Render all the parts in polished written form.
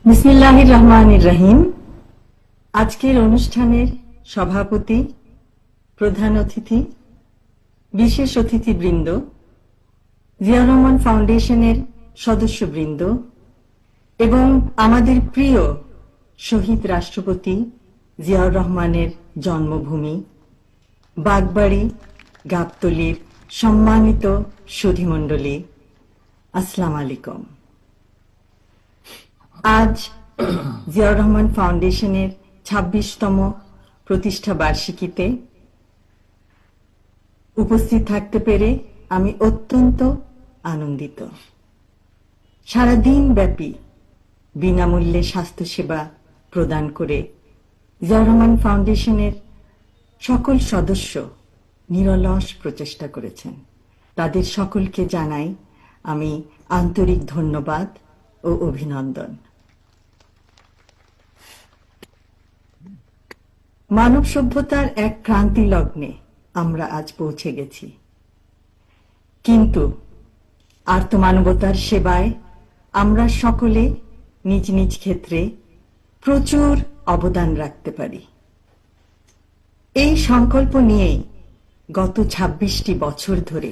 বিসমিল্লাহির রহমানির রহিম। আজকের অনুষ্ঠানের সভাপতি, প্রধান অতিথি, বিশেষ অতিথিবৃন্দ, জিয়াউর রহমান ফাউন্ডেশনের সদস্যবৃন্দ এবং আমাদের প্রিয় শহীদ রাষ্ট্রপতি জিয়াউর রহমানের জন্মভূমি বাগবাড়ি গাবতলীর সম্মানিত সুধীমণ্ডলী, আসসালামু আলাইকুম। আজ জিয়াউর রহমান ফাউন্ডেশনের ২৬তম প্রতিষ্ঠা বার্ষিকীতে উপস্থিত থাকতে পেরে আমি অত্যন্ত আনন্দিত। সারাদিন ব্যাপী বিনামূল্যে স্বাস্থ্যসেবা প্রদান করে জিয়াউর রহমান ফাউন্ডেশনের সকল সদস্য নিরলস প্রচেষ্টা করেছেন। তাদের সকলকে জানাই আমি আন্তরিক ধন্যবাদ ও অভিনন্দন। মানব সভ্যতার এক ক্রান্তি লগ্নে আমরা আজ পৌঁছে গেছি, কিন্তু আর্তমানবতার সেবায় আমরা সকলে নিজ নিজ ক্ষেত্রে প্রচুর অবদান রাখতে পারি। এই সংকল্প নিয়েই গত ২৬টি বছর ধরে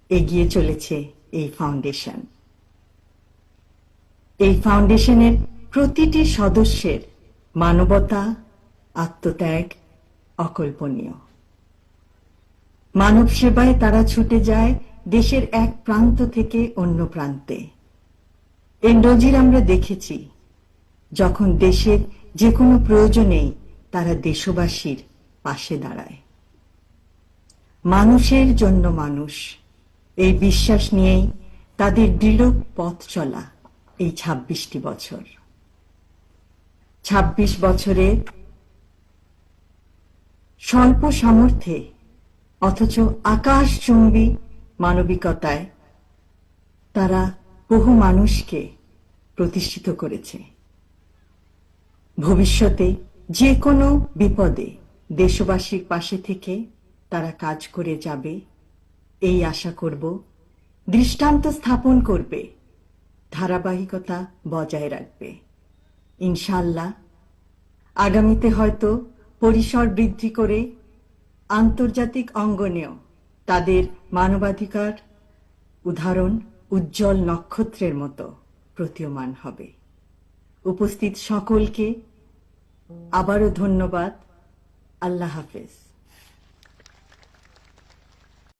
এগিয়ে চলেছে এই ফাউন্ডেশন। এই ফাউন্ডেশনের প্রতিটি সদস্যের মানবতা, আত্মত্যাগ অকল্পনীয়। মানব সেবায় তারা ছুটে যায় দেশের এক প্রান্ত থেকে অন্য প্রান্তে। এর নজির আমরা দেখেছি, যখন দেশের যে কোনো প্রয়োজনেই তারা দেশবাসীর পাশে দাঁড়ায়। মানুষের জন্য মানুষ, এই বিশ্বাস নিয়েই তাদের দৃঢ় পথ চলা এই ২৬টি বছর। ২৬ বছরে স্বল্প সামর্থ্যে অথচ আকাশচুম্বী মানবিকতায় তারা বহু মানুষকে প্রতিষ্ঠিত করেছে। ভবিষ্যতে যে কোনো বিপদে দেশবাসীর পাশে থেকে তারা কাজ করে যাবে এই আশা করব। দৃষ্টান্ত স্থাপন করবে, ধারাবাহিকতা বজায় রাখবে। ইনশাআল্লাহ আগামীতে হয়তো পরিসর বৃদ্ধি করে আন্তর্জাতিক অঙ্গনেও তাদের মানবাধিকার উদাহরণ উজ্জ্বল নক্ষত্রের মতো প্রতীয়মান হবে। উপস্থিত সকলকে আবারও ধন্যবাদ। আল্লাহ হাফেজ।